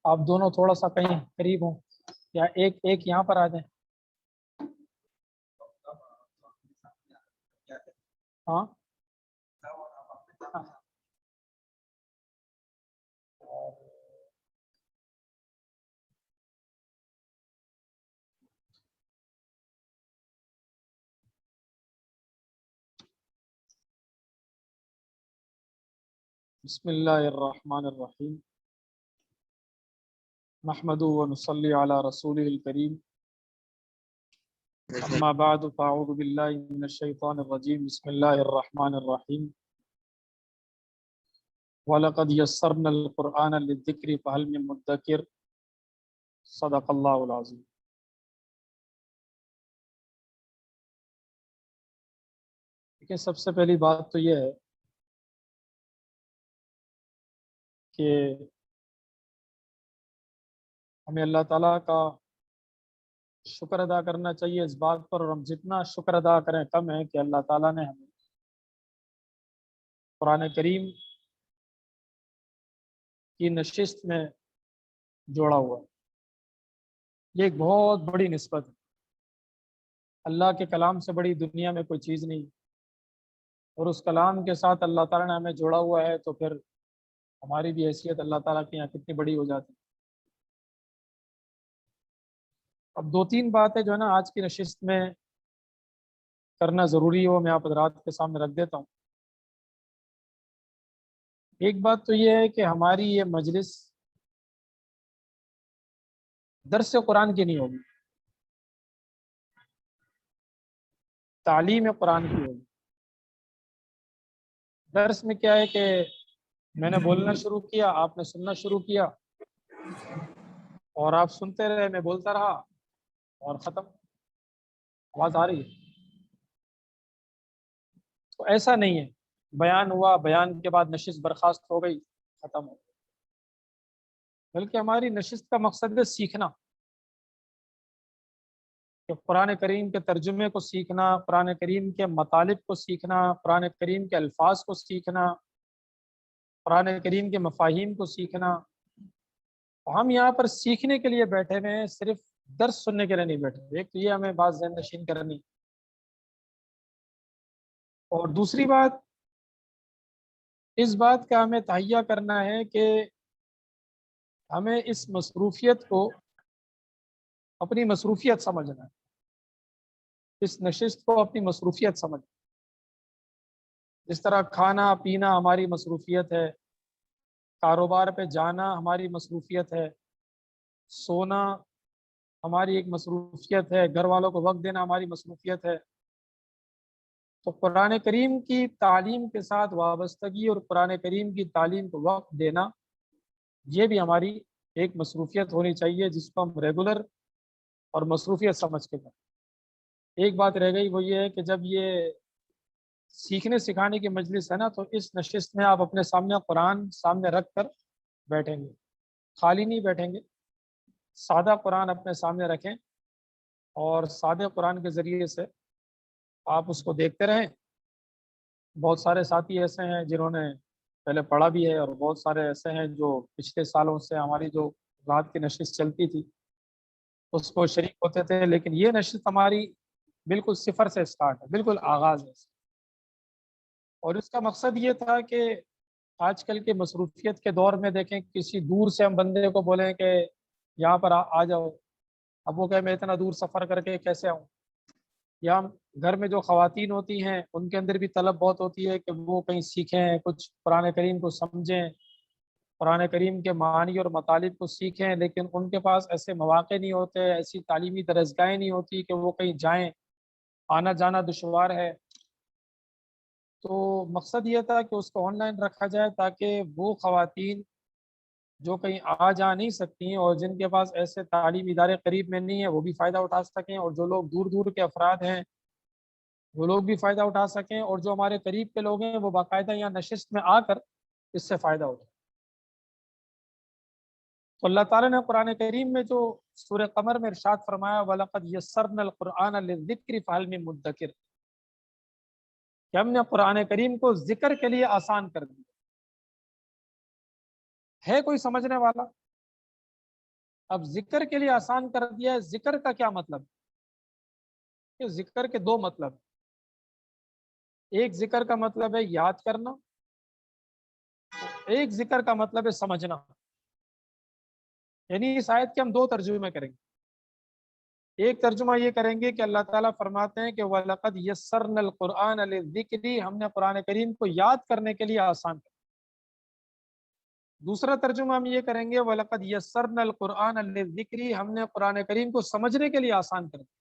آپ دونوں تھوڑا سا کہیں قریب ہوں یا ایک یہاں پر آ جائیں. ہاں بسم اللہ الرحمن الرحیم نحمده ونصلي على رسوله الكريم اما بعد فاعوذ باللہ من الشیطان الرجیم بسم اللہ الرحمن الرحیم وَلَقَدْ يَسَّرْنَا الْقُرْآنَ لِلذِّكْرِ فَهَلْ مِن مُدَّكِرٍ صدق اللہ العظیم. دیکھیں سب سے پہلی بات تو یہ ہے کہ ہمیں اللہ تعالیٰ کا شکر ادا کرنا چاہیے اس بات پر، اور ہم جتنا شکر ادا کریں کم ہے کہ اللہ تعالیٰ نے ہمیں قرآن کریم کی نشست میں جوڑا ہوا ہے. یہ ایک بہت بڑی نسبت ہے. اللہ کے کلام سے بڑی دنیا میں کوئی چیز نہیں، اور اس کلام کے ساتھ اللہ تعالیٰ نے ہمیں جوڑا ہوا ہے تو پھر ہماری بھی حیثیت اللہ تعالیٰ کے یہاں کتنی بڑی ہو جاتی ہے. اب دو تین باتیں جو ہے نا آج کی نشست میں کرنا ضروری ہے، وہ میں آپ حضرات کے سامنے رکھ دیتا ہوں. ایک بات تو یہ ہے کہ ہماری یہ مجلس درس قرآن کی نہیں ہوگی، تعلیم قرآن کی ہوگی. درس میں کیا ہے کہ میں نے بولنا شروع کیا، آپ نے سننا شروع کیا، اور آپ سنتے رہے، میں بولتا رہا اور ختم. آواز آ رہی ہے؟ تو ایسا نہیں ہے بیان ہوا، بیان کے بعد نشست برخاست ہو گئی، ختم ہو گئی. بلکہ ہماری نشست کا مقصد ہے سیکھنا، کہ قرآن کریم کے ترجمے کو سیکھنا، قرآن کریم کے مطالب کو سیکھنا، قرآن کریم کے الفاظ کو سیکھنا، قرآن کریم کے مفاہیم کو سیکھنا. ہم یہاں پر سیکھنے کے لیے بیٹھے ہوئے ہیں، صرف درس سننے کے لیے نہیں بیٹھے ہوئے. ایک تو یہ ہمیں بات ذہن نشین کرنی، اور دوسری بات اس بات کا ہمیں تہیہ کرنا ہے کہ ہمیں اس مصروفیت کو اپنی مصروفیت سمجھنا ہے، اس نشست کو اپنی مصروفیت سمجھنا. جس طرح کھانا پینا ہماری مصروفیت ہے، کاروبار پہ جانا ہماری مصروفیت ہے، سونا ہماری ایک مصروفیت ہے، گھر والوں کو وقت دینا ہماری مصروفیت ہے. تو قرآن کریم کی تعلیم کے ساتھ وابستگی اور قرآن کریم کی تعلیم کو وقت دینا، یہ بھی ہماری ایک مصروفیت ہونی چاہیے، جس کو ہم ریگولر اور مصروفیت سمجھ کے کریں. ایک بات رہ گئی، وہ یہ ہے کہ جب یہ سیکھنے سکھانے کی مجلس ہے نا، تو اس نشست میں آپ اپنے سامنے قرآن سامنے رکھ کر بیٹھیں گے، خالی نہیں بیٹھیں گے. سادہ قرآن اپنے سامنے رکھیں، اور سادہ قرآن کے ذریعے سے آپ اس کو دیکھتے رہیں. بہت سارے ساتھی ایسے ہیں جنہوں نے پہلے پڑھا بھی ہے، اور بہت سارے ایسے ہیں جو پچھلے سالوں سے ہماری جو رات کی نشست چلتی تھی اس کو شریک ہوتے تھے. لیکن یہ نشست ہماری بالکل صفر سے سٹارٹ ہے، بالکل آغاز ہے. اور اس کا مقصد یہ تھا کہ آج کل کے مصروفیت کے دور میں دیکھیں، کسی دور سے ہم بندے کو بولیں کہ یہاں پر آ جاؤ، اب وہ کہ میں اتنا دور سفر کر کے کیسے آؤں. یا گھر میں جو خواتین ہوتی ہیں ان کے اندر بھی طلب بہت ہوتی ہے کہ وہ کہیں سیکھیں، کچھ قرآن کریم کو سمجھیں، قرآن کریم کے معانی اور مطالب کو سیکھیں، لیکن ان کے پاس ایسے مواقع نہیں ہوتے، ایسی تعلیمی درسگاہیں نہیں ہوتی کہ وہ کہیں جائیں، آنا جانا دشوار ہے. تو مقصد یہ تھا کہ اس کو آن لائن رکھا جائے، تاکہ وہ خواتین جو کہیں آ جا نہیں سکتی ہیں اور جن کے پاس ایسے تعلیمی ادارے قریب میں نہیں ہیں، وہ بھی فائدہ اٹھا سکیں، اور جو لوگ دور دور کے افراد ہیں وہ لوگ بھی فائدہ اٹھا سکیں، اور جو ہمارے قریب کے لوگ ہیں وہ باقاعدہ یہاں نشست میں آ کر اس سے فائدہ اٹھائیں. تو اللہ تعالیٰ نے قرآن کریم میں جو سورہ قمر میں ارشاد فرمایا وَلَقَدْ يَسَّرْنَا الْقُرْآنَ لِلذِّكْرِ فَهَلْ مِن مُدَّكِرٍ، کہ ہم نے قرآن کریم کو ذکر کے لیے آسان کر دیا. ہے کوئی سمجھنے والا؟ اب ذکر کے لیے آسان کر دیا ہے، ذکر کا کیا مطلب؟ کہ ذکر کے دو مطلب، ایک ذکر کا مطلب ہے یاد کرنا، ایک ذکر کا مطلب ہے سمجھنا۔ یعنی اس آیت کے ہم دو ترجمے کریں گے۔ ایک ترجمہ یہ کریں گے کہ اللہ تعالیٰ فرماتے ہیں کہ وَلَقَدْ يَسَّرْنَا الْقُرْآنَ لِلذِّكْرِ، ہم نے قرآن کریم کو یاد کرنے کے لیے آسان کر۔ دوسرا ترجمہ ہم یہ کریں گے وَلَقَدْ يَسَّرْنَا الْقُرْآنَ لِلذِّكْرِ، ہم نے قرآن کریم کو سمجھنے کے لیے آسان کر دیا۔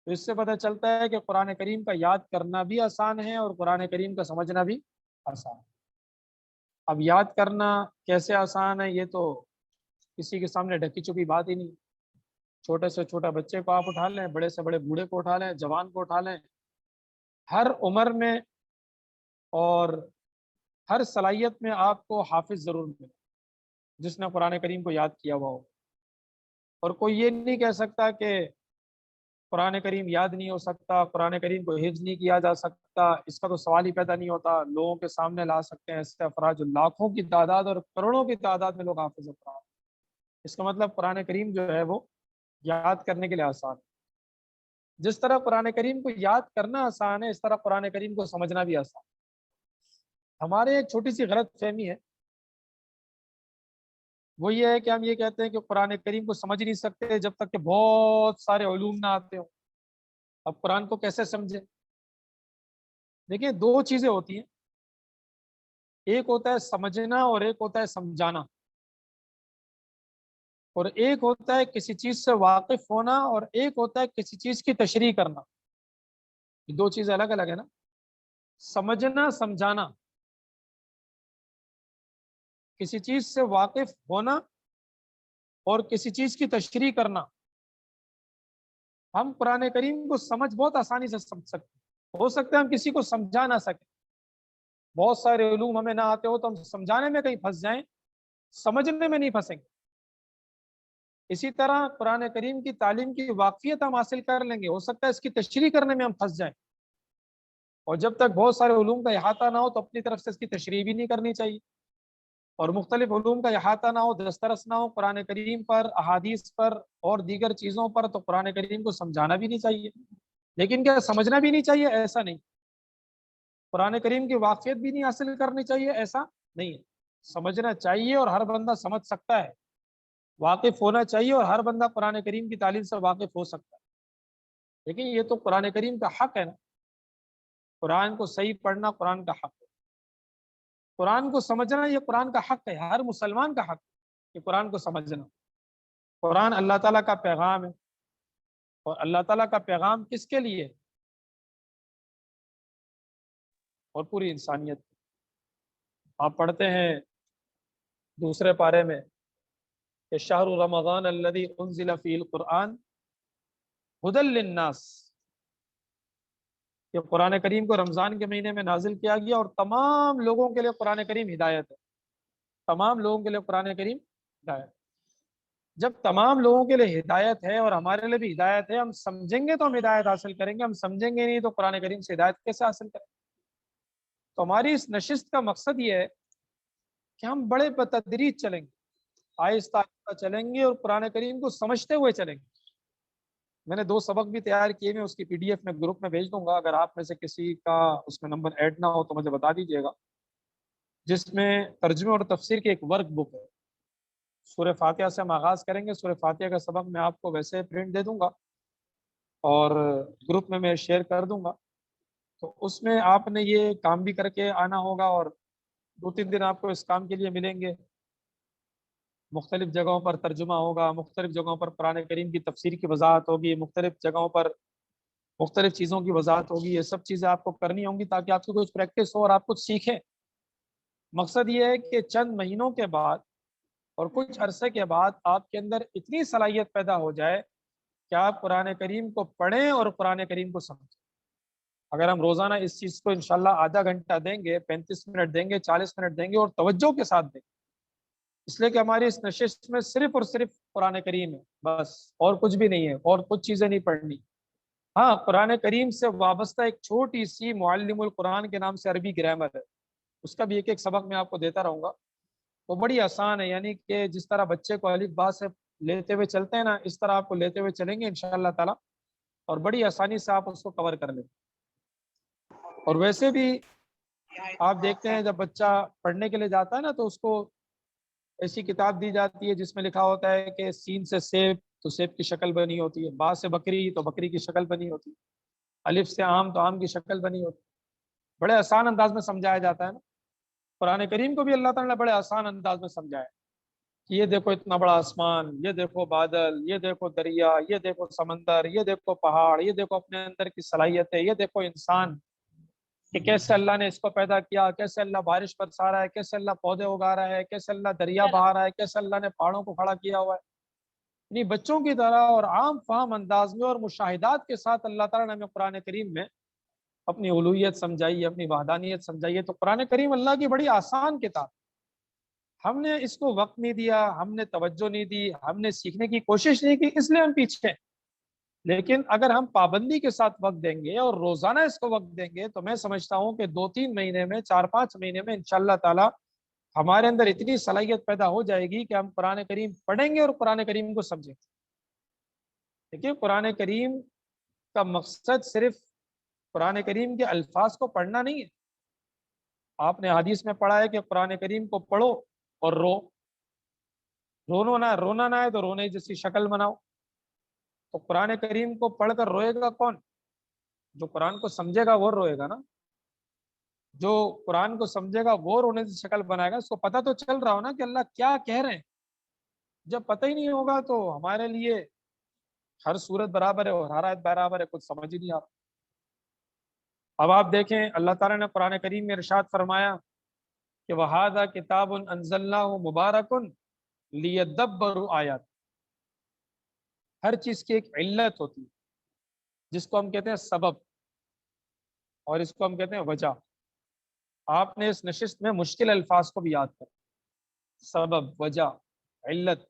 تو اس سے پتہ چلتا ہے کہ قرآن کریم کا یاد کرنا بھی آسان ہے اور قرآن کریم کا سمجھنا بھی آسان ہے۔ اب یاد کرنا کیسے آسان ہے، یہ تو کسی کے سامنے ڈھکی چھپی بات ہی نہیں۔ چھوٹے سے چھوٹا بچے کو آپ اٹھا لیں، بڑے سے بڑے بوڑھے کو اٹھا لیں، جوان کو اٹھا لیں، ہر عمر میں اور ہر صلاحیت میں آپ کو حافظ ضرور ملے جس نے قرآن کریم کو یاد کیا ہوا ہو۔ اور کوئی یہ نہیں کہہ سکتا کہ قرآن کریم یاد نہیں ہو سکتا، قرآن کریم کو حفظ نہیں کیا جا سکتا، اس کا تو سوال ہی پیدا نہیں ہوتا۔ لوگوں کے سامنے لا سکتے ہیں ایسے افراد جو لاکھوں کی تعداد اور کروڑوں کی تعداد میں لوگ حافظ قرآن۔ اس کا مطلب قرآن کریم جو ہے وہ یاد کرنے کے لیے آسان ہے۔ جس طرح قرآن کریم کو یاد کرنا آسان ہے، اس طرح قرآن کریم کو سمجھنا بھی آسان ہے۔ ہمارے ایک چھوٹی سی غلط فہمی ہے، وہ یہ ہے کہ ہم یہ کہتے ہیں کہ قرآن کریم کو سمجھ نہیں سکتے جب تک کہ بہت سارے علوم نہ آتے ہوں۔ اب قرآن کو کیسے سمجھیں؟ دیکھیں، دو چیزیں ہوتی ہیں، ایک ہوتا ہے سمجھنا اور ایک ہوتا ہے سمجھانا، اور ایک ہوتا ہے کسی چیز سے واقف ہونا اور ایک ہوتا ہے کسی چیز کی تشریح کرنا۔ یہ دو چیزیں الگ الگ ہے نا۔ سمجھنا، سمجھانا، کسی چیز سے واقف ہونا اور کسی چیز کی تشریح کرنا۔ ہم قرآن کریم کو سمجھ بہت آسانی سے سمجھ سکتے ہیں، ہو سکتا ہے ہم کسی کو سمجھا نہ سکیں، بہت سارے علوم ہمیں نہ آتے ہو تو ہم سمجھانے میں کہیں پھنس جائیں، سمجھنے میں نہیں پھنسیں گے۔ اسی طرح قرآن کریم کی تعلیم کی واقفیت ہم حاصل کر لیں گے، ہو سکتا ہے اس کی تشریح کرنے میں ہم پھنس جائیں، اور جب تک بہت سارے علوم کا احاطہ نہ ہو تو اپنی طرف سے اس کی تشریح بھی نہیں کرنی چاہیے، اور مختلف علوم کا احاطہ نہ ہو، دسترس نہ ہو قرآن کریم پر، احادیث پر اور دیگر چیزوں پر، تو قرآن کریم کو سمجھانا بھی نہیں چاہیے۔ لیکن کیا سمجھنا بھی نہیں چاہیے؟ ایسا نہیں۔ قرآن کریم کی واقفیت بھی نہیں حاصل کرنی چاہیے؟ ایسا نہیں ہے۔ سمجھنا چاہیے اور ہر بندہ سمجھ سکتا ہے، واقف ہونا چاہیے اور ہر بندہ قرآن کریم کی تعلیم سے واقف ہو سکتا ہے۔ لیکن یہ تو قرآن کریم کا حق ہے نا، قرآن کو صحیح پڑھنا قرآن کا حق ہے، قرآن کو سمجھنا یہ قرآن کا حق ہے، ہر مسلمان کا حق ہے کہ قرآن کو سمجھنا۔ قرآن اللہ تعالیٰ کا پیغام ہے، اور اللہ تعالیٰ کا پیغام کس کے لیے؟ اور پوری انسانیت۔ آپ پڑھتے ہیں دوسرے پارے میں کہ شہر رمضان الذی انزل فیہ القرآن ھدی للناس، کہ قرآن کریم کو رمضان کے مہینے میں نازل کیا گیا اور تمام لوگوں کے لیے قرآن کریم ہدایت ہے، تمام لوگوں کے لیے قرآن کریم ہدایت۔ جب تمام لوگوں کے لیے ہدایت ہے اور ہمارے لیے بھی ہدایت ہے، ہم سمجھیں گے تو ہم ہدایت حاصل کریں گے، ہم سمجھیں گے نہیں تو قرآن کریم سے ہدایت کیسے حاصل کریں؟ تو ہماری اس نشست کا مقصد یہ ہے کہ ہم بڑے بتدریج چلیں گے، آہستہ آہستہ چلیں گے اور قرآن کریم کو سمجھتے ہوئے چلیں گے۔ میں نے 2 سبق بھی تیار کیے، میں اس کی PDF میں گروپ میں بھیج دوں گا، اگر آپ میں سے کسی کا اس میں نمبر ایڈ نہ ہو تو مجھے بتا دیجیے گا، جس میں ترجمے اور تفسیر کی ایک ورک بک ہے۔ سورہ فاتحہ سے ہم آغاز کریں گے، سورہ فاتحہ کا سبق میں آپ کو ویسے پرنٹ دے دوں گا اور گروپ میں شیئر کر دوں گا، تو اس میں آپ نے یہ کام بھی کر کے آنا ہوگا، اور 2-3 دن آپ کو اس کام کے لیے ملیں گے۔ مختلف جگہوں پر ترجمہ ہوگا، مختلف جگہوں پر قرآن کریم کی تفسیر کی وضاحت ہوگی، مختلف جگہوں پر مختلف چیزوں کی وضاحت ہوگی، یہ سب چیزیں آپ کو کرنی ہوں گی تاکہ آپ کو کچھ پریکٹس ہو اور آپ کچھ سیکھیں۔ مقصد یہ ہے کہ چند مہینوں کے بعد اور کچھ عرصے کے بعد آپ کے اندر اتنی صلاحیت پیدا ہو جائے کہ آپ قرآن کریم کو پڑھیں اور قرآن کریم کو سمجھیں۔ اگر ہم روزانہ اس چیز کو انشاءاللہ آدھا گھنٹہ دیں گے، 35 منٹ دیں گے، 40 منٹ دیں گے اور توجہ کے ساتھ دیں گے، اس لیے کہ ہماری اس نشست میں صرف اور صرف قرآن کریم ہے بس، اور کچھ بھی نہیں ہے، اور کچھ چیزیں نہیں پڑھنی۔ ہاں، قرآن کریم سے وابستہ ایک چھوٹی سی معلم القرآن کے نام سے عربی گرامر ہے، اس کا بھی ایک سبق میں آپ کو دیتا رہوں گا، وہ بڑی آسان ہے، یعنی کہ جس طرح بچے کو الف با سے لیتے ہوئے چلتے ہیں نا، اس طرح آپ کو لیتے ہوئے چلیں گے انشاءاللہ تعالی، اور بڑی آسانی سے آپ اس کو کور کر لیں۔ اور ویسے بھی آپ دیکھتے ہیں جب بچہ پڑھنے کے لیے جاتا ہے نا، تو اس کو ایسی کتاب دی جاتی ہے جس میں لکھا ہوتا ہے کہ سین سے سیب تو سیب کی شکل بنی ہوتی ہے، با سے بکری تو بکری کی شکل بنی ہوتی ہے، الف سے آم تو آم کی شکل بنی ہوتی ہے۔ بڑے آسان انداز میں سمجھایا جاتا ہے نا۔ قرآن کریم کو بھی اللہ تعالیٰ نے بڑے آسان انداز میں سمجھایا کہ یہ دیکھو اتنا بڑا آسمان، یہ دیکھو بادل، یہ دیکھو دریا، یہ دیکھو سمندر، یہ دیکھو پہاڑ، یہ دیکھو اپنے اندر کی صلاحیتیں، یہ دیکھو انسان کہ کیسے اللہ نے اس کو پیدا کیا، کیسے اللہ بارش برسا رہا ہے، کیسے اللہ پودے اگا رہا ہے، کیسے اللہ دریا بہا رہا ہے، کیسے اللہ نے پہاڑوں کو کھڑا کیا ہوا ہے۔ یعنی بچوں کی طرح اور عام فہم انداز میں اور مشاہدات کے ساتھ اللہ تعالیٰ نے ہمیں قرآن کریم میں اپنی اولویت سمجھائی ہے، اپنی وحدانیت سمجھائی ہے۔ تو قرآن کریم اللہ کی بڑی آسان کتاب، ہم نے اس کو وقت نہیں دیا، ہم نے توجہ نہیں دی، ہم نے سیکھنے کی کوشش نہیں کی، اس لیے ہم پیچھے ہیں۔ لیکن اگر ہم پابندی کے ساتھ وقت دیں گے اور روزانہ اس کو وقت دیں گے تو میں سمجھتا ہوں کہ 2-3 مہینے میں، 4-5 مہینے میں انشاءاللہ تعالی ہمارے اندر اتنی صلاحیت پیدا ہو جائے گی کہ ہم قرآن کریم پڑھیں گے اور قرآن کریم کو سمجھیں گے۔ دیکھیے قرآن کریم کا مقصد صرف قرآن کریم کے الفاظ کو پڑھنا نہیں ہے۔ آپ نے حدیث میں پڑھا ہے کہ قرآن کریم کو پڑھو اور رونا نہ ہے تو رونے جیسی شکل بناؤ۔ تو قرآن کریم کو پڑھ کر روئے گا کون؟ جو قرآن کو سمجھے گا وہ روئے گا نا۔ جو قرآن کو سمجھے گا وہ رونے کی شکل بنائے گا۔ اس کو پتہ تو چل رہا ہو نا کہ اللہ کیا کہہ رہے ہیں۔ جب پتہ ہی نہیں ہوگا تو ہمارے لیے ہر صورت برابر ہے اور ہر آیت برابر ہے، کچھ سمجھ ہی نہیں آتا۔ اب آپ دیکھیں اللہ تعالیٰ نے قرآن کریم میں ارشاد فرمایا کہ وَهَذَا كِتَابٌ أَنزَلْنَاهُ مُبَارَكٌ لِيَدَّبَّرُوا آیات۔ ہر چیز کی ایک علت ہوتی ہے جس کو ہم کہتے ہیں سبب، اور اس کو ہم کہتے ہیں وجہ۔ آپ نے اس نشست میں مشکل الفاظ کو بھی یاد کر، سبب، وجہ، علت۔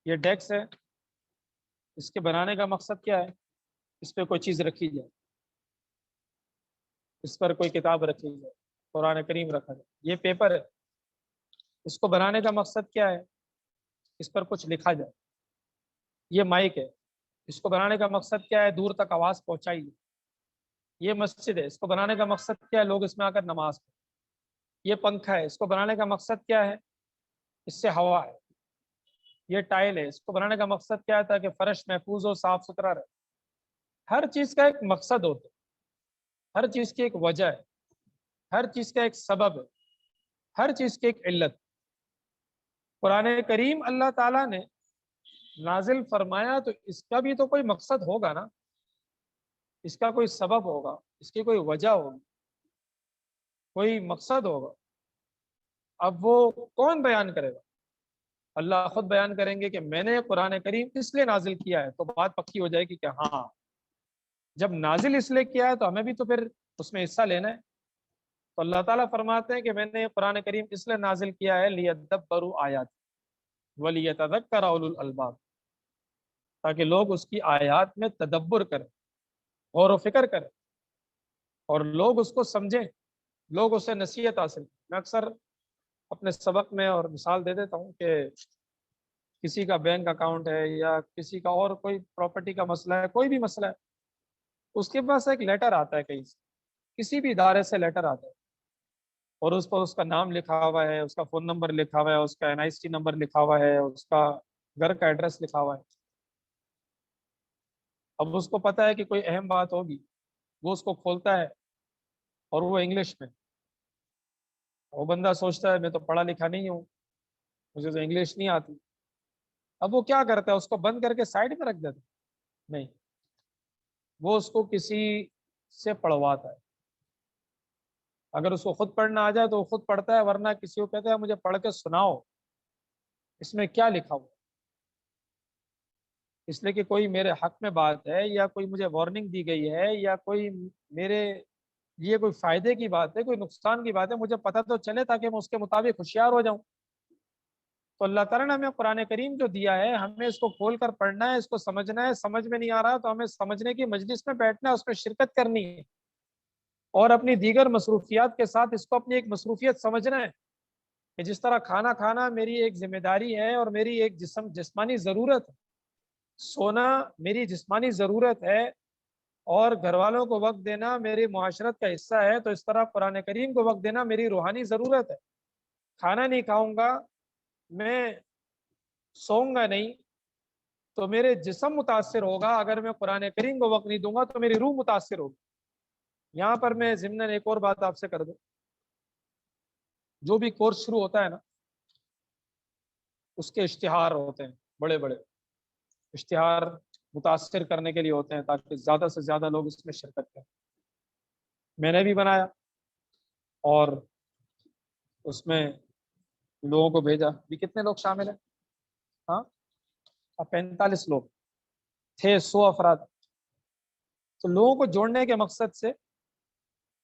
یہ ڈیکس ہے، اس کے بنانے کا مقصد کیا ہے؟ اس پہ کوئی چیز رکھی جائے، اس پر کوئی کتاب رکھی جائے، قرآن کریم رکھا جائے۔ یہ پیپر ہے، اس کو بنانے کا مقصد کیا ہے؟ اس پر کچھ لکھا جائے۔ یہ مائک ہے، اس کو بنانے کا مقصد کیا ہے؟ دور تک آواز پہنچائی جائے۔ یہ مسجد ہے، اس کو بنانے کا مقصد کیا ہے؟ لوگ اس میں آ کر نماز پڑھیں۔ یہ پنکھا ہے، اس کو بنانے کا مقصد کیا ہے؟ اس سے ہوا ہے۔ یہ ٹائل ہے، اس کو بنانے کا مقصد کیا ہے؟ تاکہ فرش محفوظ ہو، صاف ستھرا رہے۔ ہر چیز کا ایک مقصد ہوتا ہے، ہر چیز کی ایک وجہ ہے، ہر چیز کا ایک سبب ہے، ہر چیز کی ایک علت۔ قرآن کریم اللہ تعالیٰ نے نازل فرمایا تو اس کا بھی تو کوئی مقصد ہوگا نا، اس کا کوئی سبب ہوگا، اس کی کوئی وجہ ہوگی، کوئی مقصد ہوگا۔ اب وہ کون بیان کرے گا؟ اللہ خود بیان کریں گے کہ میں نے قرآن کریم اس لیے نازل کیا ہے، تو بات پکی ہو جائے گی کہ ہاں جب نازل اس لیے کیا ہے تو ہمیں بھی تو پھر اس میں حصہ لینا ہے۔ تو اللہ تعالیٰ فرماتے ہیں کہ میں نے قرآن کریم اس لیے نازل کیا ہے لیدبروا آیات ولیتذکر اولو الالباب، تاکہ لوگ اس کی آیات میں تدبر کریں، غور و فکر کریں، اور لوگ اس کو سمجھیں، لوگ اس سے نصیحت حاصل کریں۔ میں اکثر اپنے سبق میں اور مثال دے دیتا ہوں کہ کسی کا بینک اکاؤنٹ ہے یا کسی کا اور کوئی پراپرٹی کا مسئلہ ہے، کوئی بھی مسئلہ ہے، اس کے پاس ایک لیٹر آتا ہے کہیں سے، کسی بھی ادارے سے لیٹر آتا ہے، اور اس پر اس کا نام لکھا ہوا ہے، اس کا فون نمبر لکھا ہوا ہے، اس کا NIC نمبر لکھا ہوا ہے، اس کا گھر کا ایڈریس لکھا ہوا ہے۔ اب اس کو پتہ ہے کہ کوئی اہم بات ہوگی، وہ اس کو کھولتا ہے اور وہ انگلش میں، وہ بندہ سوچتا ہے میں تو پڑھا لکھا نہیں ہوں، مجھے تو انگلش نہیں آتی۔ اب وہ کیا کرتا ہے؟ اس کو بند کر کے سائڈ میں رکھ دیتا؟ نہیں، وہ اس کو کسی سے پڑھواتا ہے۔ اگر اس کو خود پڑھنا آ جائے تو وہ خود پڑھتا ہے، ورنہ کسی کو کہتا ہے مجھے پڑھ کے سناؤ اس میں کیا لکھا ہوا۔ اس لیے کہ کوئی میرے حق میں بات ہے، یا کوئی مجھے وارننگ دی گئی ہے، یا کوئی میرے یہ کوئی فائدے کی بات ہے، کوئی نقصان کی بات ہے، مجھے پتہ تو چلے تاکہ میں اس کے مطابق ہوشیار ہو جاؤں۔ تو اللہ تعالیٰ نے ہمیں قرآن کریم جو دیا ہے، ہمیں اس کو کھول کر پڑھنا ہے، اس کو سمجھنا ہے۔ سمجھ میں نہیں آ رہا تو ہمیں سمجھنے کی مجلس میں بیٹھنا ہے، اس میں شرکت کرنی ہے، اور اپنی دیگر مصروفیات کے ساتھ اس کو اپنی ایک مصروفیت سمجھنا ہے۔ کہ جس طرح کھانا کھانا میری ایک ذمہ داری ہے اور میری ایک جسمانی ضرورت ہے، سونا میری جسمانی ضرورت ہے، اور گھر والوں کو وقت دینا میری معاشرت کا حصہ ہے، تو اس طرح قرآن کریم کو وقت دینا میری روحانی ضرورت ہے۔ کھانا نہیں کھاؤں گا، میں سوؤں گا نہیں، تو میرے جسم متاثر ہوگا، اگر میں قرآن کریم کو وقت نہیں دوں گا تو میری روح متاثر ہوگی۔ یہاں پر میں ضمن ایک اور بات آپ سے کر دوں، جو بھی کورس شروع ہوتا ہے نا، اس کے اشتہار ہوتے ہیں، بڑے بڑے اشتہار متاثر کرنے کے لیے ہوتے ہیں، تاکہ زیادہ سے زیادہ لوگ اس میں شرکت کریں۔ میں نے بھی بنایا اور اس میں لوگوں کو بھیجا بھی۔ کتنے لوگ شامل ہیں؟ ہاں، 45 لوگ تھے، 100 افراد۔ تو لوگوں کو جوڑنے کے مقصد سے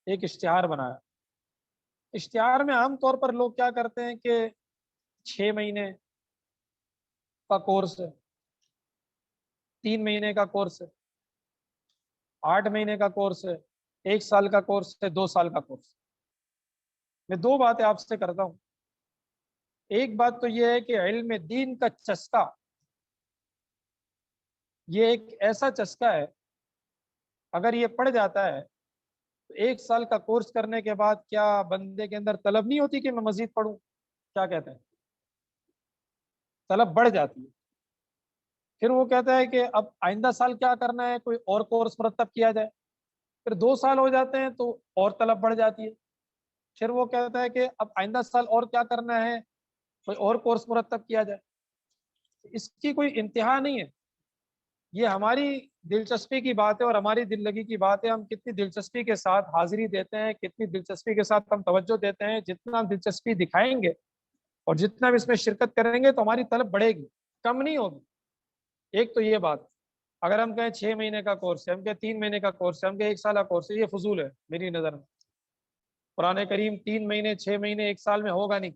ایک اشتہار بنایا۔ اشتہار میں عام طور پر لوگ کیا کرتے ہیں کہ 6 مہینے کا کورس ہے، 3 مہینے کا کورس ہے، 8 مہینے کا کورس ہے، 1 سال کا کورس ہے، 2 سال کا کورس۔ میں 2 باتیں آپ سے کرتا ہوں۔ ایک بات تو یہ ہے کہ علم دین کا چسکا، یہ ایک ایسا چسکا ہے، اگر یہ پڑ جاتا ہے تو 1 سال کا کورس کرنے کے بعد کیا بندے کے اندر طلب نہیں ہوتی کہ میں مزید پڑھوں؟ کیا کہتے ہیں؟ طلب بڑھ جاتی ہے۔ پھر وہ کہتا ہے کہ اب آئندہ سال کیا کرنا ہے، کوئی اور کورس مرتب کیا جائے۔ پھر 2 سال ہو جاتے ہیں تو اور طلب بڑھ جاتی ہے۔ پھر وہ کہتا ہے کہ اب آئندہ سال اور کیا کرنا ہے، کوئی اور کورس مرتب کیا جائے۔ اس کی کوئی انتہا نہیں ہے۔ یہ ہماری دلچسپی کی بات ہے اور ہماری دل لگی کی بات ہے، ہم کتنی دلچسپی کے ساتھ حاضری دیتے ہیں، کتنی دلچسپی کے ساتھ ہم توجہ دیتے ہیں۔ جتنا ہم دلچسپی دکھائیں گے اور جتنا ہم اس میں شرکت کریں گے تو ہماری طلب بڑھے گی، کم نہیں ہوگی۔ ایک تو یہ بات، اگر ہم کہیں 6 مہینے کا کورس ہے، ہم کہیں 3 مہینے کا کورس ہے، ہم کہیں 1 سال کا کورس ہے، یہ فضول ہے میری نظر میں۔ قرآن کریم 3 مہینے، 6 مہینے، 1 سال میں ہوگا نہیں۔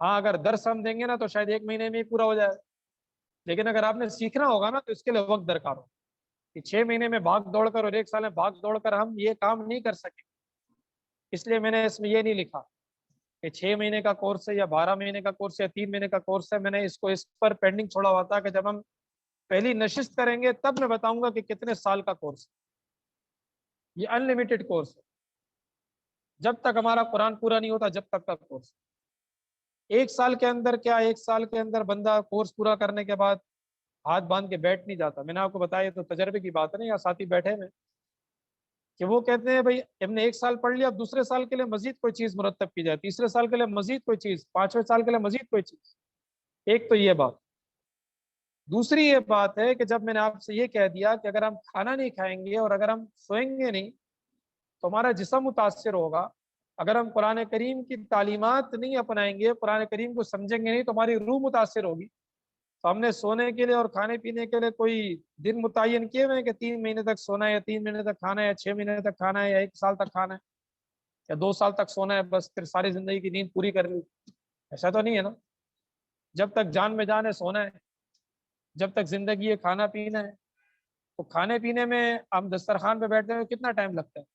ہاں، اگر درس ہم دیں گے نا تو شاید 1 مہینے میں ہی پورا ہو جائے، لیکن اگر آپ نے سیکھنا ہوگا نا تو اس کے لیے وقت درکار ہو کہ 6 مہینے میں بھاگ دوڑ کر اور 1 سال میں بھاگ دوڑ کر ہم یہ کام نہیں کر سکیں۔ اس لیے میں نے اس میں یہ نہیں لکھا کہ 6 مہینے کا کورس ہے یا 12 مہینے کا کورس ہے یا 3 مہینے کا کورس ہے۔ میں نے اس کو اس پر پینڈنگ چھوڑا ہوا تھا کہ جب ہم پہلی نشست کریں گے تب میں بتاؤں گا کہ کتنے سال کا کورس ہے۔ یہ ان لمیٹڈ کورس ہے، جب تک ہمارا قرآن پورا نہیں ہوتا جب تک کا کورس۔ 1 سال کے اندر کیا، 1 سال کے اندر بندہ کورس پورا کرنے کے بعد ہاتھ باندھ کے بیٹھ نہیں جاتا۔ میں نے آپ کو بتایا تو تجربے کی بات ہے نا، یا ساتھی بیٹھے میں کہ وہ کہتے ہیں بھائی ہم نے 1 سال پڑھ لیا، اب دوسرے سال کے لیے مزید کوئی چیز مرتب کی جائے، تیسرے سال کے لیے مزید کوئی چیز، 5ویں سال کے لیے مزید کوئی چیز۔ ایک تو یہ بات۔ دوسری یہ بات ہے کہ جب میں نے آپ سے یہ کہہ دیا کہ اگر ہم کھانا نہیں کھائیں گے اور اگر ہم سوئیں گے نہیں تو ہمارا جسم متاثر ہوگا، اگر ہم قرآن کریم کی تعلیمات نہیں اپنائیں گے، قرآن کریم کو سمجھیں گے نہیں تو ہماری روح متاثر ہوگی۔ تو ہم نے سونے کے لیے اور کھانے پینے کے لیے کوئی دن متعین کیے ہوئے ہیں کہ 3 مہینے تک سونا ہے، یا 3 مہینے تک کھانا ہے، یا 6 مہینے تک کھانا ہے، یا 1 سال تک کھانا ہے، یا 2 سال تک سونا ہے، بس پھر ساری زندگی کی نیند پوری کر لی؟ ایسا تو نہیں ہے نا۔ جب تک جان میں جان ہے سونا ہے، جب تک زندگی ہے کھانا پینا ہے۔ تو کھانے پینے میں ہم دسترخوان پہ بیٹھتے ہیں کتنا ٹائم لگتا ہے؟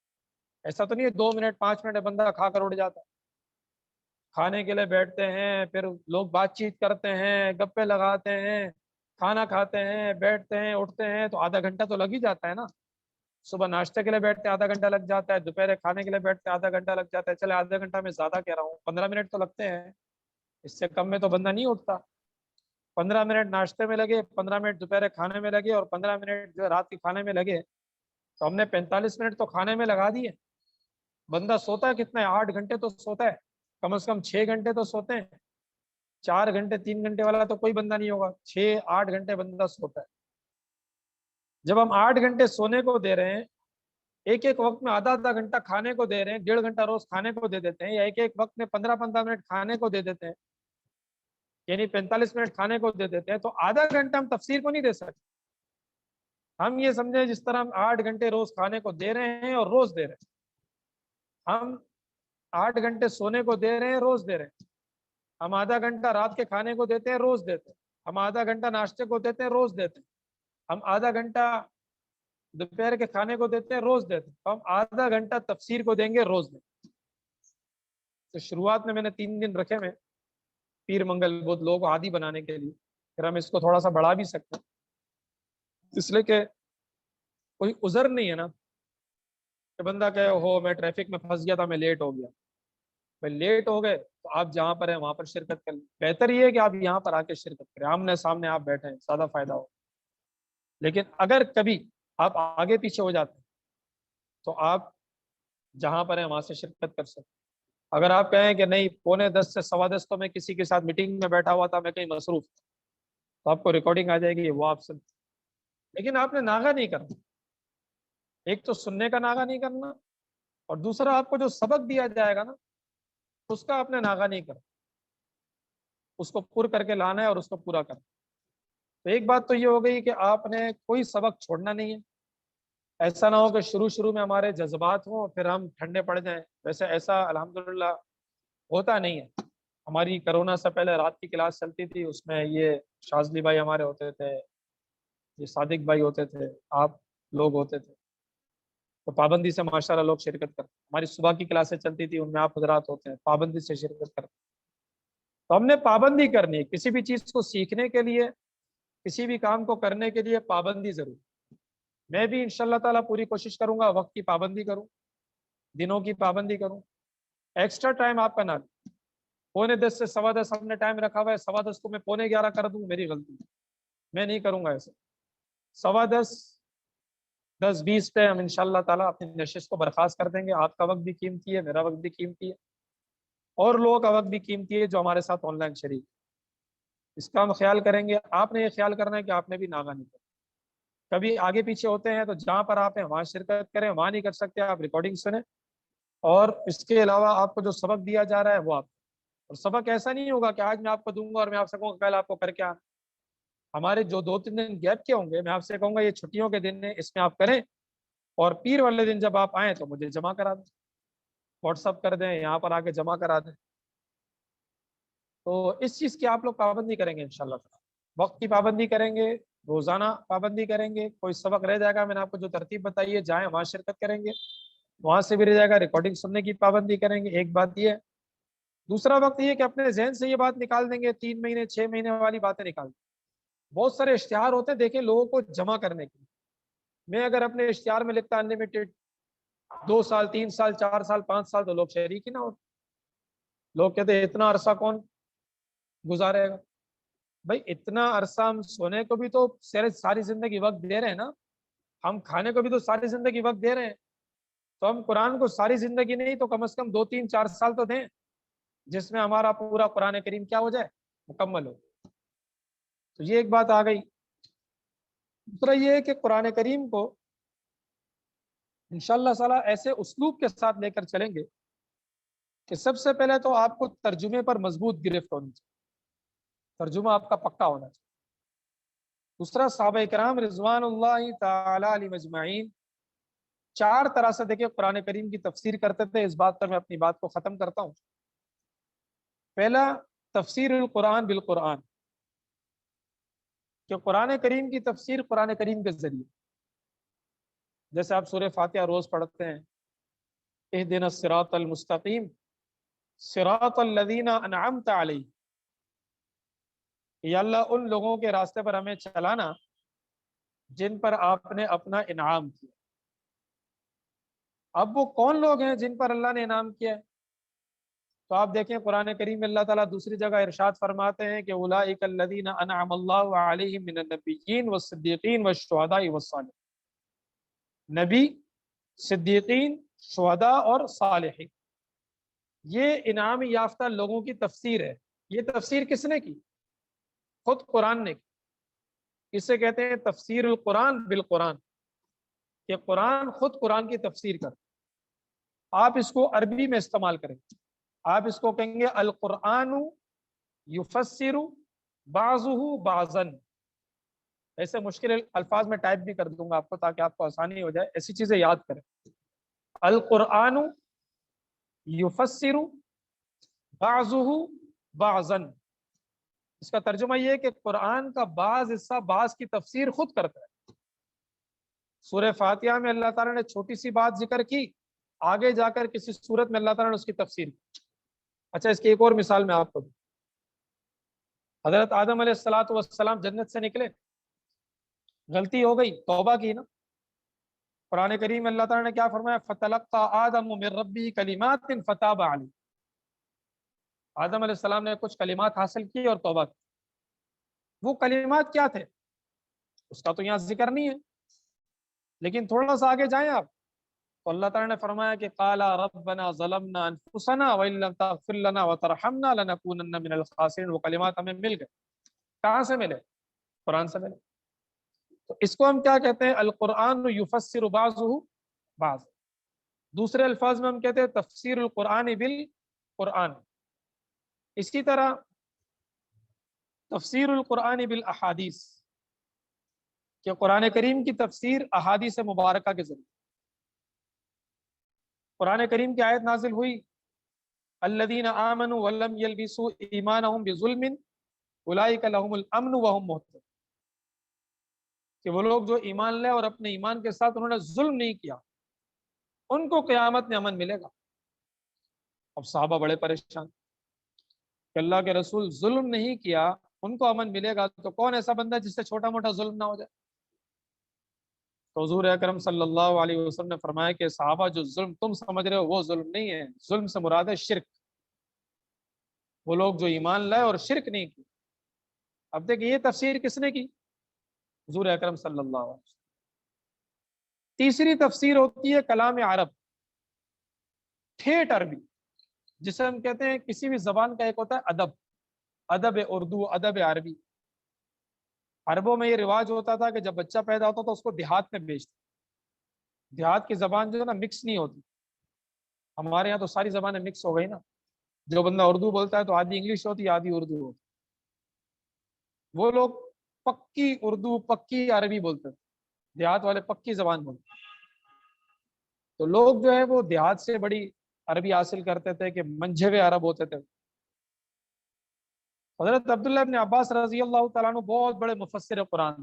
ایسا تو نہیں ہے 2 منٹ 5 منٹ بندہ کھا کر اٹھ جاتا ہے۔ کھانے کے لیے بیٹھتے ہیں، پھر لوگ بات چیت کرتے ہیں، گپے لگاتے ہیں، کھانا کھاتے ہیں، بیٹھتے ہیں، اٹھتے ہیں، تو آدھا گھنٹہ تو لگ ہی جاتا ہے نا۔ صبح ناشتے کے لیے بیٹھتے آدھا گھنٹہ لگ جاتا ہے، دوپہر کھانے کے لیے بیٹھتے آدھا گھنٹہ لگ جاتا ہے، چلے آدھا گھنٹہ میں زیادہ کہہ رہا ہوں، 15 منٹ تو لگتے ہیں، اس سے کم میں تو بندہ نہیں اٹھتا۔ 15 منٹ ناشتے میں لگے، 15 منٹ دوپہر کھانے میں لگے، اور 15 منٹ جو رات کے کھانے میں لگے، تو ہم نے 45 منٹ تو کھانے میں لگا دیے۔ بندہ سوتا ہے کتنا ہے؟ 8 گھنٹے تو سوتا ہے، کم از کم 6 گھنٹے تو سوتے ہیں۔ 4 گھنٹے 3 گھنٹے والا تو کوئی بندہ نہیں ہوگا، 6-8 گھنٹے بندہ سوتا ہے۔ جب ہم 8 گھنٹے سونے کو دے رہے ہیں، ایک ایک وقت میں آدھا آدھا گھنٹہ کھانے کو دے رہے ہیں، 1.5 گھنٹہ روز کھانے کو دے دیتے ہیں، یا ایک ایک وقت میں 15-15 منٹ کھانے کو دے دیتے ہیں، یعنی 45 منٹ کھانے کو دے دیتے ہیں، تو آدھا گھنٹہ ہم تفسیر کو نہیں دے سکتے۔ ہم یہ سمجھیں جس طرح ہم 8 گھنٹے روز کھانے کو دے رہے ہیں اور روز دے رہے ہیں، ہم 8 گھنٹے سونے کو دے رہے ہیں، روز دے رہے ہیں۔ ہم آدھا گھنٹہ رات کے کھانے کو دیتے ہیں، روز دیتے ہیں۔ ہم آدھا گھنٹہ ناشتے کو دیتے ہیں، روز دیتے ہیں۔ ہم آدھا گھنٹہ دوپہر کے کھانے کو دیتے ہیں، روز دیتے ہیں۔ ہم آدھا گھنٹہ تفسیر کو دیں گے، روز دیں گے۔ تو شروعات میں نے 3 دن رکھے میں پیر منگل بدھ لوگوں کو عادی بنانے کے لیے، پھر ہم اس کو تھوڑا سا بڑھا بھی سکتے ہیں، اس لیے کہ کوئی عذر نہیں ہے نا کہ بندہ کہے ہو میں ٹریفک میں پھنس گیا تھا، میں لیٹ ہو گیا. بھائی لیٹ ہو گئے تو آپ جہاں پر ہیں وہاں پر شرکت کر لیں. بہتر یہ ہے کہ آپ یہاں پر آ کے شرکت کریں، آمنے سامنے آپ بیٹھیں، زیادہ فائدہ ہو. لیکن اگر کبھی آپ آگے پیچھے ہو جاتے ہیں تو آپ جہاں پر ہیں وہاں سے شرکت کر سکتے. اگر آپ کہیں کہ نہیں 9:45 سے 10:15 تو میں کسی کے ساتھ میٹنگ میں بیٹھا ہوا تھا، میں کہیں مصروف، تو آپ کو ریکارڈنگ آ جائے گی، وہ آپ سن. لیکن آپ نے ناغہ نہیں کرنا. ایک تو سننے کا ناغہ نہیں کرنا، اور دوسرا آپ کو جو سبق دیا جائے گا نا اس کا آپ نے ناغہ نہیں کرنا، اس کو پر کر کے لانا ہے اور اس کو پورا کرنا. تو ایک بات تو یہ ہو گئی کہ آپ نے کوئی سبق چھوڑنا نہیں ہے. ایسا نہ ہو کہ شروع میں ہمارے جذبات ہوں پھر ہم ٹھنڈے پڑ جائیں. ویسے ایسا الحمدللہ ہوتا نہیں ہے. ہماری کرونا سے پہلے رات کی کلاس چلتی تھی، اس میں یہ شاذلی بھائی ہمارے ہوتے تھے، یہ صادق بھائی ہوتے تھے، آپ لوگ ہوتے تھے، تو پابندی سے ماشاءاللہ لوگ شرکت کرتے. ہماری صبح کی کلاسیں چلتی تھی، ان میں آپ حضرات ہوتے ہیں، پابندی سے شرکت کرتے. تو ہم نے پابندی کرنی ہے. کسی بھی چیز کو سیکھنے کے لیے، کسی بھی کام کو کرنے کے لیے پابندی ضرور. میں بھی انشاءاللہ تعالیٰ پوری کوشش کروں گا وقت کی پابندی کروں، دنوں کی پابندی کروں. ایکسٹرا ٹائم آپ کا نہ لیں. 9:45 سے 10:15 ہم نے ٹائم رکھا ہوا ہے، 10:15 کو میں 11:15 کر دوں، میری غلطی، میں نہیں کروں گا ایسے. 10:15 10:20 پہ ہم انشاءاللہ تعالیٰ اپنی نشست کو برخاست کر دیں گے. آپ کا وقت بھی قیمتی ہے، میرا وقت بھی قیمتی ہے، اور لوگوں کا وقت بھی قیمتی ہے جو ہمارے ساتھ آن لائن شریک. اس کا ہم خیال کریں گے. آپ نے یہ خیال کرنا ہے کہ آپ نے بھی ناغہ نہیں کرنا. کبھی آگے پیچھے ہوتے ہیں تو جہاں پر آپ ہیں وہاں شرکت کریں، وہاں نہیں کر سکتے آپ ریکارڈنگ سنیں. اور اس کے علاوہ آپ کو جو سبق دیا جا رہا ہے وہ آپ، اور سبق ایسا نہیں ہوگا کہ آج میں آپ کو دوں گا اور میں آپ سے کہوں گا کل آپ کو کر کے آنا. ہمارے جو 2-3 دن گیپ کے ہوں گے، میں آپ سے کہوں گا یہ چھٹیوں کے دن ہیں، اس میں آپ کریں، اور پیر والے دن جب آپ آئیں تو مجھے جمع کرا دیں، واٹس اپ کر دیں، یہاں پر آ کے جمع کرا دیں. تو اس چیز کی آپ لوگ پابندی کریں گے انشاءاللہ. وقت کی پابندی کریں گے، روزانہ پابندی کریں گے. کوئی سبق رہ جائے گا، میں نے آپ کو جو ترتیب بتائی ہے جائیں وہاں شرکت کریں گے. وہاں سے بھی رہ جائے گا، ریکارڈنگ سننے کی پابندی کریں گے. ایک بات یہ ہے. دوسرا وقت یہ کہ اپنے ذہن سے یہ بات نکال دیں گے، 3 مہینے 6 مہینے والی باتیں نکال دیں. بہت سارے اشتہار ہوتے ہیں دیکھیں لوگوں کو جمع کرنے کے. میں اگر اپنے اشتہار میں لکھتا انلمیٹڈ 2 سال 3 سال 4 سال 5 سال تو لوگ شریک ہی نہ ہوتے. لوگ کہتے ہیں اتنا عرصہ کون گزارے گا. بھائی اتنا عرصہ ہم سونے کو بھی تو ساری زندگی وقت دے رہے ہیں نا، ہم کھانے کو بھی تو ساری زندگی وقت دے رہے ہیں. تو ہم قرآن کو ساری زندگی نہیں تو کم از کم 2 3 4 سال تو دیں جس میں ہمارا پورا قرآن کریم کیا ہو جائے، مکمل ہو. تو یہ ایک بات آ گئی. دوسرا یہ ہے کہ قرآن کریم کو انشاءاللہ تعالیٰ ایسے اسلوب کے ساتھ لے کر چلیں گے کہ سب سے پہلے تو آپ کو ترجمے پر مضبوط گرفت ہونی چاہیے، ترجمہ آپ کا پکا ہونا چاہیے. دوسرا صحابہ کرام رضوان اللہ تعالی علیہم اجمعین 4 طرح سے دیکھیں قرآن کریم کی تفسیر کرتے تھے. اس بات پر میں اپنی بات کو ختم کرتا ہوں. پہلا تفسیر القرآن بالقرآن، کہ قرآن کریم کی تفسیر قرآن کریم کے ذریعے. جیسے آپ سورہ فاتحہ روز پڑھتے ہیں، اہدنا الصراط المستقیم صراط الذین انعمت علیہم، یا اللہ ان لوگوں کے راستے پر ہمیں چلانا جن پر آپ نے اپنا انعام کیا. اب وہ کون لوگ ہیں جن پر اللہ نے انعام کیا ہے؟ تو آپ دیکھیں قرآن کریم میں اللہ تعالیٰ دوسری جگہ ارشاد فرماتے ہیں کہ اولئک الذین انعم اللہ علیہم من النبیین والصدیقین والشہداء والصالحین. نبی، صدیقین، شہداء اور صالحین، یہ انعام یافتہ لوگوں کی تفسیر ہے. یہ تفسیر کس نے کی؟ خود قرآن نے کی. اسے کہتے ہیں تفسیر القرآن بالقرآن، کہ قرآن خود قرآن کی تفسیر کر. آپ اس کو عربی میں استعمال کریں، آپ اس کو کہیں گے القرآن یفسر بعضہ بعضا. ایسے مشکل الفاظ میں ٹائپ بھی کر دوں گا آپ کو تاکہ آپ کو آسانی ہو جائے، ایسی چیزیں یاد کریں. القرآن یفسر بعضہ بعضا، اس کا ترجمہ یہ ہے کہ قرآن کا بعض حصہ بعض کی تفسیر خود کرتا ہے. سورہ فاتحہ میں اللہ تعالیٰ نے چھوٹی سی بات ذکر کی، آگے جا کر کسی صورت میں اللہ تعالیٰ نے اس کی تفسیر کی. اچھا اس کی ایک اور مثال میں آپ کو دوں. حضرت آدم علیہ الصلوۃ والسلام جنت سے نکلے، غلطی ہو گئی، توبہ کی نا۔ قرآن کریم میں اللہ تعالیٰ نے کیا فرمایا؟ فَتَلَقَّى آدَمُ مِن رَبِّهِ كَلِمَاتٍ فَتَابَ عَلَيْهِ۔ آدم علیہ السلام نے کچھ کلمات حاصل کی اور توبہ کی۔ وہ کلمات کیا تھے اس کا تو یہاں ذکر نہیں ہے، لیکن تھوڑا سا آگے جائیں آپ تو اللہ تعالیٰ نے فرمایا کہ قَالَ رَبَّنَا ظَلَمْنَا أَنفُسَنَا وَإِن لَّمْ تَغْفِرْ لَنَا وَتَرْحَمْنَا لَنَكُونَنَّ مِنَ الْخَاسِرِينَ۔ وہ کلمات ہمیں مل گئے، کہاں سے ملے؟ قرآن سے ملے۔ تو اس کو ہم کیا کہتے ہیں؟ القرآن یفسر بعضہ بعض، دوسرے الفاظ میں ہم کہتے ہیں تفسیر القرآن بالقرآن۔ اسی طرح تفسیر القرآن بالاحادیث، کہ قرآن کریم کی تفسیر احادیث مبارکہ کے ذریعے۔ قرآن کریم کی آیت نازل ہوئی الذین آمنوا ولم یلبسوا ایمانہم بظلم اولئک لہم الامن وہم مہتدون، کہ وہ لوگ جو ایمان لے اور اپنے ایمان کے ساتھ انہوں نے ظلم نہیں کیا، ان کو قیامت میں امن ملے گا۔ اب صحابہ بڑے پریشان کہ اللہ کے رسول ظلم نہیں کیا، ان کو امن ملے گا، تو کون ایسا بندہ جس سے چھوٹا موٹا ظلم نہ ہو جائے؟ تو حضور اکرم صلی اللہ علیہ وسلم نے فرمایا کہ صحابہ جو ظلم تم سمجھ رہے ہو وہ ظلم نہیں ہے، ظلم سے مراد ہے شرک، وہ لوگ جو ایمان لائے اور شرک نہیں کی۔ اب دیکھیں یہ تفسیر کس نے کی؟ حضور اکرم صلی اللہ علیہ وسلم۔ تیسری تفسیر ہوتی ہے کلام عرب، ٹھیٹھ عربی، جسے ہم کہتے ہیں کسی بھی زبان کا ایک ہوتا ہے ادب، ادب اردو، ادب عربی۔ عربوں میں یہ رواج ہوتا تھا کہ جب بچہ پیدا ہوتا تو اس کو دیہات میں بیچتے، دیہات کی زبان جو ہے نا مکس نہیں ہوتی، ہمارے یہاں تو ساری زبانیں مکس ہو گئی نا، جو بندہ اردو بولتا ہے تو آدھی انگلش ہوتی ہے آدھی اردو ہوتی، وہ لوگ پکی اردو پکی عربی بولتے تھے، دیہات والے پکی زبان بولتے، تو لوگ جو ہے وہ دیہات سے بڑی عربی حاصل کرتے تھے کہ منجھے ہوئے عرب ہوتے تھے۔ حضرت عبداللہ ابن عباس رضی اللہ تعالیٰ عنہ بہت بڑے مفسر قرآن تھے،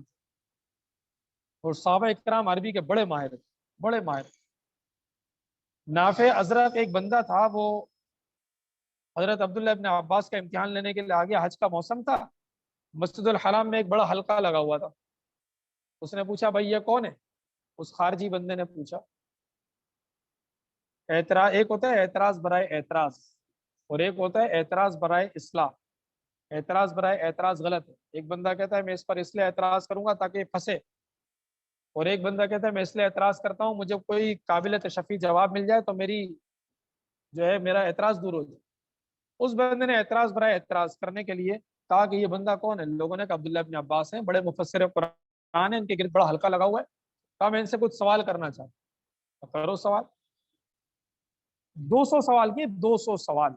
اور صحابہ اکرام عربی کے بڑے ماہر تھے، بڑے ماہر۔ نافع ازرق ایک بندہ تھا، وہ حضرت عبداللہ ابن عباس کا امتحان لینے کے لیے آگے، حج کا موسم تھا، مسجد الحرام میں ایک بڑا حلقہ لگا ہوا تھا۔ اس نے پوچھا بھائی یہ کون ہے؟ اس خارجی بندے نے پوچھا۔ اعتراض ایک ہوتا ہے اعتراض برائے اعتراض، اور ایک ہوتا ہے اعتراض برائے اصلاح۔ اعتراض برائے اعتراض غلط ہے، ایک بندہ کہتا ہے میں اس پر اس لیے اعتراض کروں گا تاکہ پھنسے، اور ایک بندہ کہتا ہے میں اس لیے اعتراض کرتا ہوں مجھے کوئی قابل تشفی جواب مل جائے تو میری جو ہے میرا اعتراض دور ہو جائے۔ اس بندے نے اعتراض برائے اعتراض کرنے کے لیے کہا کہ یہ بندہ کون ہے؟ لوگوں نے کہا عبداللہ ابن عباس ہیں، بڑے مفسر قرآن ہیں، ان کے گرد بڑا حلقہ لگا ہوا ہے، کہا میں ان سے کچھ سوال کرنا چاہتا ہوں۔ کرو سوال۔ 200 سوال کیے، 200 سوال۔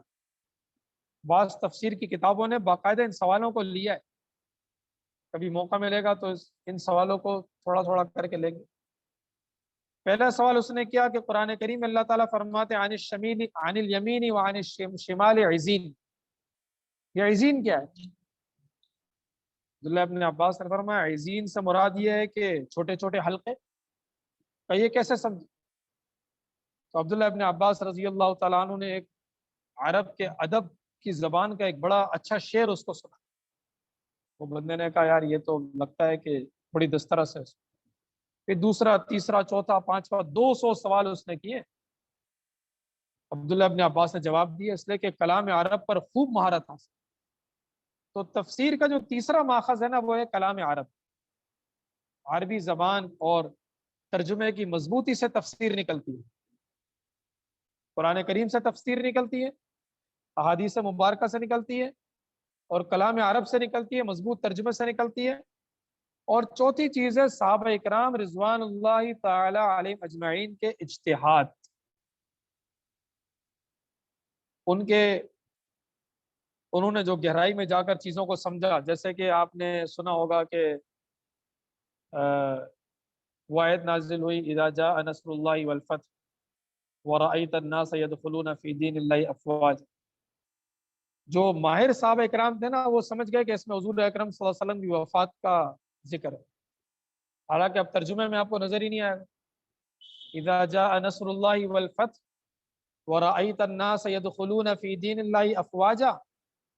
بعض تفسیر کی کتابوں نے باقاعدہ ان سوالوں کو لیا ہے، کبھی موقع ملے گا تو ان سوالوں کو تھوڑا تھوڑا کر کے لیں گے۔ پہلا سوال اس نے کیا کہ قرآن کریم میں اللہ تعالیٰ فرماتے عن الشمیل عن الیمین وعن الشمال عزین، یہ عزین کیا ہے؟ عبداللہ ابن عباس نے فرمایا عزین سے مراد یہ ہے کہ چھوٹے چھوٹے حلقے، کہ یہ کیسے سمجھ؟ تو عبداللہ ابن عباس رضی اللہ تعالیٰ عنہ نے ایک عرب کے ادب کی زبان کا ایک بڑا اچھا شعر اس کو سنا، وہ بندے نے کہا یار یہ تو لگتا ہے کہ بڑی دسترس ہے۔ پھر دوسرا تیسرا چوتھا پانچواں 200 سوال اس نے کیے، عبداللہ ابن عباس نے جواب دیا، اس لیے کہ کلام عرب پر خوب مہارت حاصل۔ تو تفسیر کا جو تیسرا ماخذ ہے نا وہ ہے کلام عرب، عربی زبان اور ترجمے کی مضبوطی سے تفسیر نکلتی ہے، قرآن کریم سے تفسیر نکلتی ہے، احادیث مبارکہ سے نکلتی ہے، اور کلام عرب سے نکلتی ہے، مضبوط ترجمے سے نکلتی ہے، اور چوتھی چیز ہے صحابہ اکرام رضوان اللہ تعالی علیہ اجمعین کے اجتہاد، انہوں نے جو گہرائی میں جا کر چیزوں کو سمجھا، جیسے کہ آپ نے سنا ہوگا کہ وہ آیت نازل ہوئی اذا جاء نصر اللہ والفتح ورأیت الناس يدخلون فی دین اللہ افواجا، جو ماہر صحابہ اکرام تھے نا وہ سمجھ گئے کہ اس میں حضور اکرم صلی اللہ علیہ وسلم کی وفات کا ذکر ہے، حالانکہ اب ترجمے میں آپ کو نظر ہی نہیں آئے گا۔ اذا جاء نصر اللہ والفتح ورأیت الناس يدخلون فی دین اللہ افواجا،